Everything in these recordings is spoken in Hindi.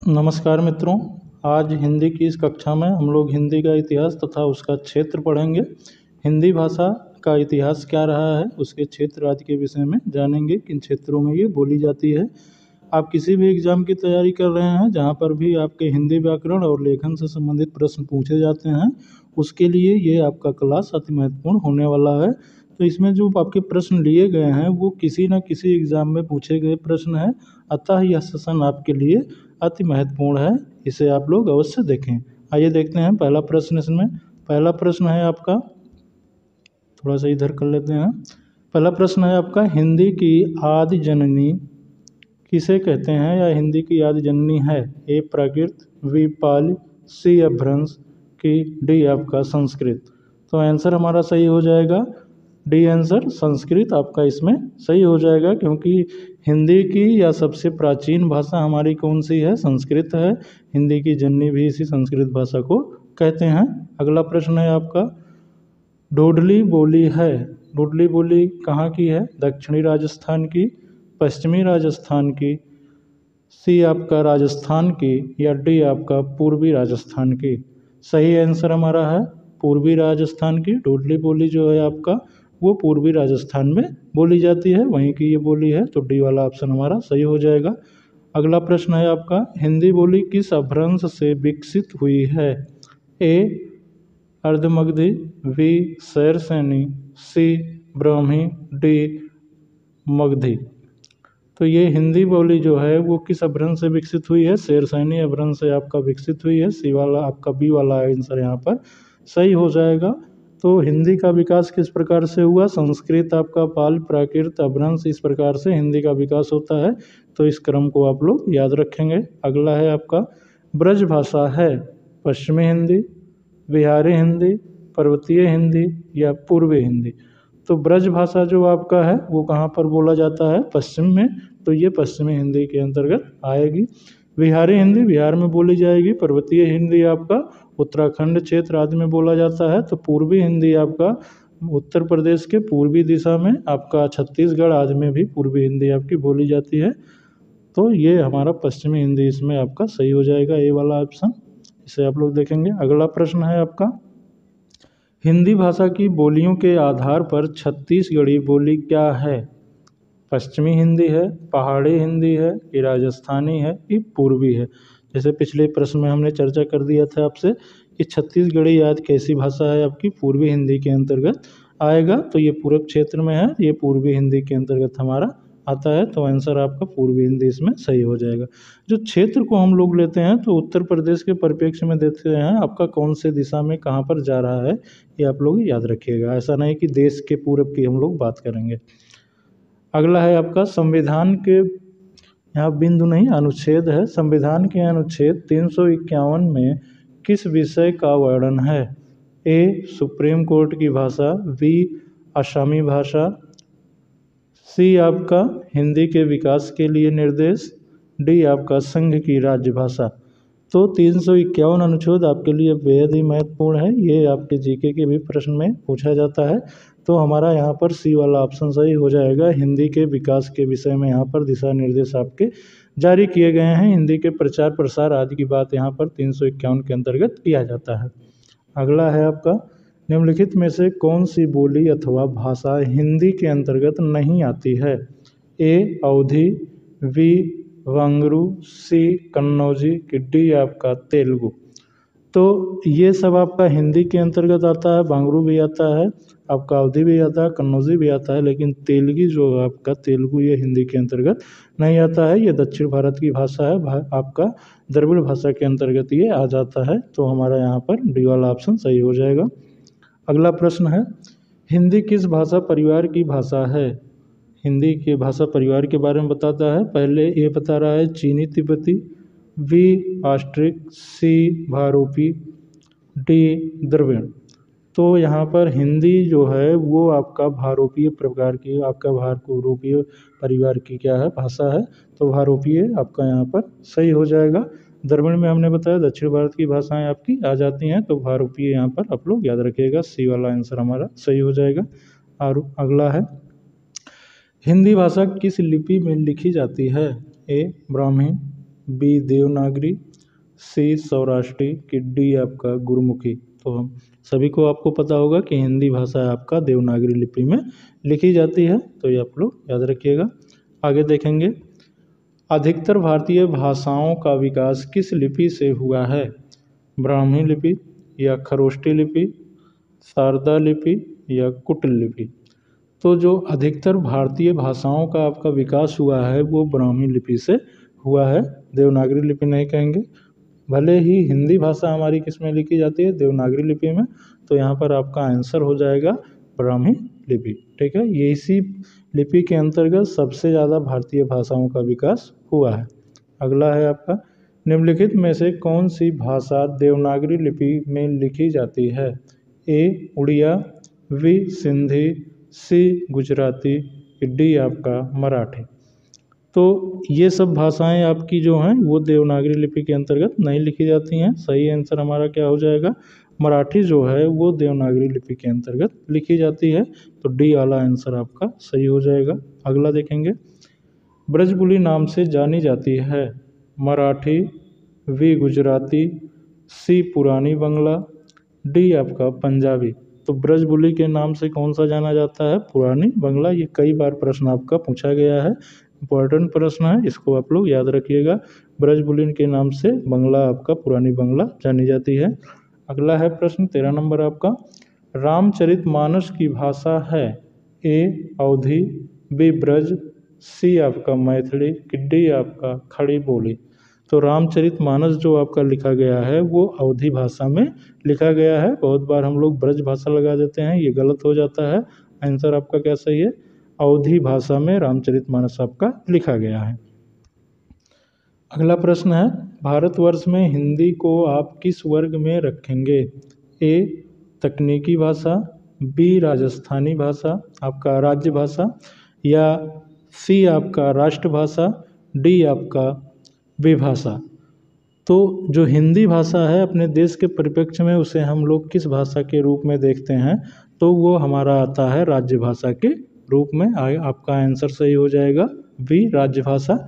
नमस्कार मित्रों। आज हिंदी की इस कक्षा में हम लोग हिंदी का इतिहास तथा उसका क्षेत्र पढ़ेंगे। हिंदी भाषा का इतिहास क्या रहा है, उसके क्षेत्र आदि के विषय में जानेंगे, किन क्षेत्रों में ये बोली जाती है। आप किसी भी एग्ज़ाम की तैयारी कर रहे हैं जहाँ पर भी आपके हिंदी व्याकरण और लेखन से संबंधित प्रश्न पूछे जाते हैं, उसके लिए ये आपका क्लास अति महत्वपूर्ण होने वाला है। तो इसमें जो आपके प्रश्न लिए गए हैं वो किसी न किसी एग्ज़ाम में पूछे गए प्रश्न हैं, अतः यह सेशन आपके लिए अति महत्वपूर्ण है, इसे आप लोग अवश्य देखें। आइए देखते हैं पहला प्रश्न। इसमें पहला प्रश्न है आपका, थोड़ा सा इधर कर लेते हैं। पहला प्रश्न है आपका, हिंदी की आदि जननी किसे कहते हैं या हिंदी की आदि जननी है? ए प्राकृत, बी पाली, सी अपभ्रंश की डी आपका संस्कृत। तो आंसर हमारा सही हो जाएगा डी आंसर संस्कृत आपका इसमें सही हो जाएगा, क्योंकि हिंदी की या सबसे प्राचीन भाषा हमारी कौन सी है? संस्कृत है। हिंदी की जननी भी इसी संस्कृत भाषा को कहते हैं। अगला प्रश्न है आपका, ढोढली बोली है, ढोढली बोली कहाँ की है? दक्षिणी राजस्थान की, पश्चिमी राजस्थान की, सी आपका राजस्थान की या डी आपका पूर्वी राजस्थान की। सही आंसर हमारा है पूर्वी राजस्थान की। ढोढली बोली जो है आपका वो पूर्वी राजस्थान में बोली जाती है, वहीं की ये बोली है, तो डी वाला ऑप्शन हमारा सही हो जाएगा। अगला प्रश्न है आपका, हिंदी बोली किस अपभ्रंश से विकसित हुई है? ए अर्धमगधी, बी शैरसैनी, सी ब्राह्मी, डी मगधी। तो ये हिंदी बोली जो है वो किस अपभ्रंश से विकसित हुई है? शैरसैनी अपभ्रंश से आपका विकसित हुई है। सी वाला आपका बी वाला आंसर यहाँ पर सही हो जाएगा। तो हिंदी का विकास किस प्रकार से हुआ? संस्कृत आपका पाल प्राकृत अपभ्रंश, इस प्रकार से हिंदी का विकास होता है। तो इस क्रम को आप लोग याद रखेंगे। अगला है आपका, ब्रज भाषा है पश्चिमी हिंदी, बिहारी हिंदी, पर्वतीय हिंदी या पूर्वी हिंदी। तो ब्रज भाषा जो आपका है वो कहाँ पर बोला जाता है? पश्चिम में, तो ये पश्चिमी हिंदी के अंतर्गत आएगी। बिहारी हिंदी बिहार में बोली जाएगी। पर्वतीय हिंदी आपका उत्तराखंड क्षेत्र आदि में बोला जाता है। तो पूर्वी हिंदी आपका उत्तर प्रदेश के पूर्वी दिशा में, आपका छत्तीसगढ़ आदि में भी पूर्वी हिंदी आपकी बोली जाती है। तो ये हमारा पश्चिमी हिंदी इसमें आपका सही हो जाएगा, ए वाला ऑप्शन, इसे आप लोग देखेंगे। अगला प्रश्न है आपका, हिंदी भाषा की बोलियों के आधार पर छत्तीसगढ़ी बोली क्या है? पश्चिमी हिंदी है, पहाड़ी हिंदी है, ये राजस्थानी है, ये पूर्वी है। जैसे पिछले प्रश्न में हमने चर्चा कर दिया था आपसे कि छत्तीसगढ़ी आज कैसी भाषा है आपकी? पूर्वी हिंदी के अंतर्गत आएगा। तो ये पूरब क्षेत्र में है, ये पूर्वी हिंदी के अंतर्गत हमारा आता है। तो आंसर आपका पूर्वी हिंदी इसमें सही हो जाएगा। जो क्षेत्र को हम लोग लेते हैं तो उत्तर प्रदेश के परिप्रेक्ष्य में देखते हैं आपका कौन से दिशा में कहाँ पर जा रहा है, ये आप लोग याद रखिएगा। ऐसा नहीं कि देश के पूरब की हम लोग बात करेंगे। अगला है आपका, संविधान के, यहाँ बिंदु नहीं अनुच्छेद है, संविधान के अनुच्छेद 351 में किस विषय का वर्णन है? ए सुप्रीम कोर्ट की भाषा, बी असमी भाषा, सी आपका हिंदी के विकास के लिए निर्देश, डी आपका संघ की राज्य भाषा। तो 351 अनुच्छेद आपके लिए बेहद ही महत्वपूर्ण है, ये आपके जीके के भी प्रश्न में पूछा जाता है। तो हमारा यहाँ पर सी वाला ऑप्शन सही हो जाएगा। हिंदी के विकास के विषय में यहाँ पर दिशा निर्देश आपके जारी किए गए हैं। हिंदी के प्रचार प्रसार आदि की बात यहाँ पर 351 के अंतर्गत किया जाता है। अगला है आपका, निम्नलिखित में से कौन सी बोली अथवा भाषा हिंदी के अंतर्गत नहीं आती है? ए अवधी, बी वांगरू, सी कन्नौजी की डी आपका तेलुगु। तो ये सब आपका हिंदी के अंतर्गत आता है। बांगरू भी आता है, आपका अवधी भी आता है, कन्नौजी भी आता है, लेकिन तेलुगी जो आपका तेलुगु ये हिंदी के अंतर्गत नहीं आता है। ये दक्षिण भारत की भाषा है, आपका द्रविड़ भाषा के अंतर्गत ये आ जाता है। तो हमारा यहाँ पर डी वाला ऑप्शन सही हो जाएगा। अगला प्रश्न है, हिंदी किस भाषा परिवार की भाषा है? हिंदी के भाषा परिवार के बारे में बताता है। पहले ये बता रहा है चीनी तिब्बती, बी ऑस्ट्रिक, सी भारोपी, डी द्रविड़। तो यहाँ पर हिंदी जो है वो आपका भारोपीय प्रकार की, आपका भारोपीय परिवार की क्या है? भाषा है। तो भारोपीय आपका यहाँ पर सही हो जाएगा। द्रविड़ में हमने बताया दक्षिण भारत की भाषाएं आपकी आ जाती हैं, तो भारोपीय यहाँ पर आप लोग याद रखिएगा, सी वाला आंसर हमारा सही हो जाएगा। और अगला है, हिंदी भाषा किस लिपि में लिखी जाती है? ए ब्राह्मी, बी देवनागरी, सी सौराष्ट्री कि डी आपका गुरुमुखी। तो हम सभी को आपको पता होगा कि हिंदी भाषा आपका देवनागरी लिपि में लिखी जाती है, तो ये आप लोग याद रखिएगा। आगे देखेंगे, अधिकतर भारतीय भाषाओं का विकास किस लिपि से हुआ है? ब्राह्मी लिपि या खरोष्ठी लिपि, शारदा लिपि या कुटिल लिपि। तो जो अधिकतर भारतीय भाषाओं का आपका विकास हुआ है वो ब्राह्मी लिपि से हुआ है, देवनागरी लिपि नहीं कहेंगे। भले ही हिंदी भाषा हमारी किस में लिखी जाती है? देवनागरी लिपि में। तो यहाँ पर आपका आंसर हो जाएगा ब्राह्मी लिपि। ठीक है, ये इसी लिपि के अंतर्गत सबसे ज़्यादा भारतीय भाषाओं का विकास हुआ है। अगला है आपका, निम्नलिखित में से कौन सी भाषा देवनागरी लिपि में लिखी जाती है? ए उड़िया, बी सिंधी, सी गुजराती, डी आपका मराठी। तो ये सब भाषाएं आपकी जो हैं वो देवनागरी लिपि के अंतर्गत नहीं लिखी जाती हैं। सही आंसर हमारा क्या हो जाएगा? मराठी जो है वो देवनागरी लिपि के अंतर्गत लिखी जाती है। तो डी वाला आंसर आपका सही हो जाएगा। अगला देखेंगे, ब्रजबुली नाम से जानी जाती है? मराठी, वी गुजराती, सी पुरानी बंगला, डी आपका पंजाबी। तो ब्रजबुली के नाम से कौन सा जाना जाता है? पुरानी बंगला। ये कई बार प्रश्न आपका पूछा गया है, इंपॉर्टेंट प्रश्न है, इसको आप लोग याद रखिएगा। ब्रजबुली के नाम से बंगला आपका पुरानी बंगला जानी जाती है। अगला है प्रश्न 13 नंबर आपका, रामचरितमानस की भाषा है? ए अवधी, बी ब्रज, सी आपका मैथिली, डी आपका खड़ी बोली। तो रामचरितमानस जो आपका लिखा गया है वो अवधी भाषा में लिखा गया है। बहुत बार हम लोग ब्रज भाषा लगा देते हैं, ये गलत हो जाता है। आंसर आपका क्या सही है? अवधी भाषा में रामचरितमानस आपका लिखा गया है। अगला प्रश्न है, भारतवर्ष में हिंदी को आप किस वर्ग में रखेंगे? ए तकनीकी भाषा, बी राजस्थानी भाषा आपका राज्य भाषा, या सी आपका राष्ट्रभाषा, डी आपका विभाषा। तो जो हिंदी भाषा है अपने देश के परिप्रेक्ष्य में उसे हम लोग किस भाषा के रूप में देखते हैं? तो वो हमारा आता है राज्य भाषा के रूप में। आपका आंसर सही हो जाएगा बी राज्य भाषा।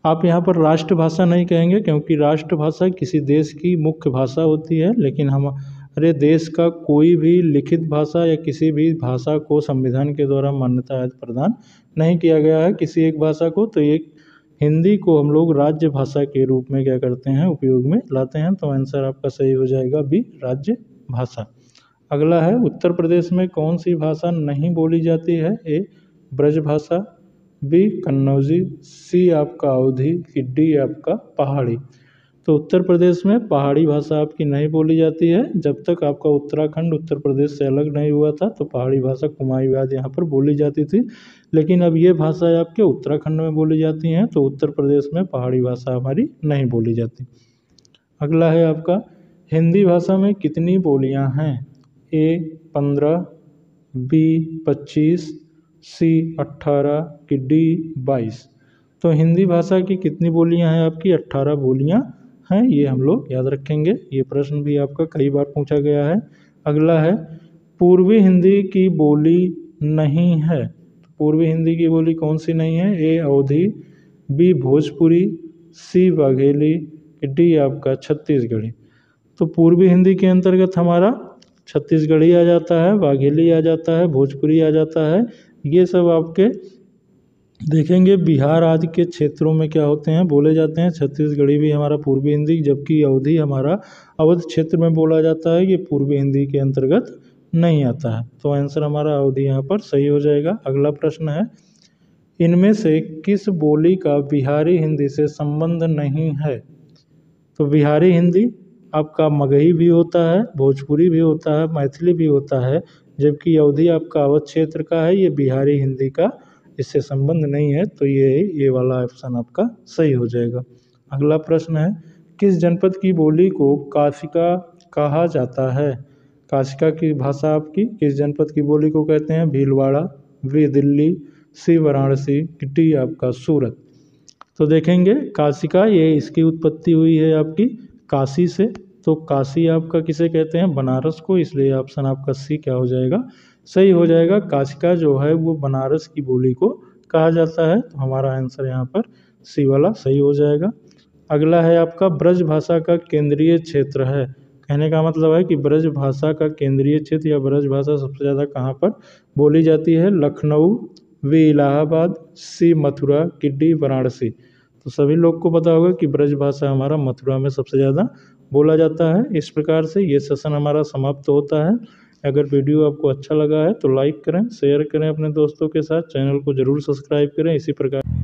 आप यहाँ पर राष्ट्रभाषा नहीं कहेंगे क्योंकि राष्ट्रभाषा किसी देश की मुख्य भाषा होती है, लेकिन हमारे देश का कोई भी लिखित भाषा या किसी भी भाषा को संविधान के द्वारा मान्यता प्रदान नहीं किया गया है किसी एक भाषा को। तो एक हिंदी को हम लोग राज्य भाषा के रूप में क्या करते हैं? उपयोग में लाते हैं। तो आंसर आपका सही हो जाएगा बी राज्य भाषा। अगला है, उत्तर प्रदेश में कौन सी भाषा नहीं बोली जाती है? ए ब्रज भाषा, बी कन्नौजी, सी आपका अवधी, डी आपका पहाड़ी। तो उत्तर प्रदेश में पहाड़ी भाषा आपकी नहीं बोली जाती है। जब तक आपका उत्तराखंड उत्तर प्रदेश से अलग नहीं हुआ था तो पहाड़ी भाषा कुमाऊँवाद यहाँ पर बोली जाती थी, लेकिन अब ये भाषा आपके उत्तराखंड में बोली जाती हैं। तो उत्तर प्रदेश में पहाड़ी भाषा हमारी नहीं बोली जाती। अगला है आपका, हिंदी भाषा में कितनी बोलियाँ हैं? ए 15, बी 25, सी 18 कि डी 22। तो हिंदी भाषा की कितनी बोलियाँ हैं आपकी? 18 बोलियाँ हैं, ये हम लोग याद रखेंगे। ये प्रश्न भी आपका कई बार पूछा गया है। अगला है, पूर्वी हिंदी की बोली नहीं है? पूर्वी हिंदी की बोली कौन सी नहीं है? ए अवधी, बी भोजपुरी, सी वाघेली, डी आपका छत्तीसगढ़ी। तो पूर्वी हिंदी के अंतर्गत हमारा छत्तीसगढ़ी आ जाता है, वाघेली आ जाता है, भोजपुरी आ जाता है। ये सब आपके देखेंगे बिहार आदि के क्षेत्रों में क्या होते हैं? बोले जाते हैं। छत्तीसगढ़ी भी हमारा पूर्वी हिंदी, जबकि अवधी हमारा अवध क्षेत्र में बोला जाता है, ये पूर्वी हिंदी के अंतर्गत नहीं आता है। तो आंसर हमारा अवधी यहाँ पर सही हो जाएगा। अगला प्रश्न है, इनमें से किस बोली का बिहारी हिंदी से संबंध नहीं है? तो बिहारी हिंदी आपका मगही भी होता है, भोजपुरी भी होता है, मैथिली भी होता है, जबकि अवधी आपका अवध क्षेत्र का है, ये बिहारी हिंदी का इससे संबंध नहीं है। तो ये वाला ऑप्शन आपका सही हो जाएगा। अगला प्रश्न है, किस जनपद की बोली को काशिका कहा जाता है? काशिका की भाषा आपकी किस जनपद की बोली को कहते हैं? Bhilwara, B Delhi, C Varanasi, D आपका सूरत। तो देखेंगे काशिका, ये इसकी उत्पत्ति हुई है आपकी काशी से। तो काशी आपका किसे कहते हैं? बनारस को, इसलिए ऑप्शन आपका सी क्या हो जाएगा? सही हो जाएगा। काशिका जो है वो बनारस की बोली को कहा जाता है। तो हमारा आंसर यहाँ पर सी वाला सही हो जाएगा। अगला है आपका ब्रज भाषा का केंद्रीय क्षेत्र है। कहने का मतलब है कि ब्रज भाषा का केंद्रीय क्षेत्र या ब्रज भाषा सबसे ज़्यादा कहाँ पर बोली जाती है? Lucknow, B Allahabad, C Mathura, D Varanasi. तो सभी लोग को पता होगा कि ब्रज भाषा हमारा मथुरा में सबसे ज़्यादा बोला जाता है। इस प्रकार से ये सेशन हमारा समाप्त होता है। अगर वीडियो आपको अच्छा लगा है तो लाइक करें, शेयर करें अपने दोस्तों के साथ, चैनल को ज़रूर सब्सक्राइब करें। इसी प्रकार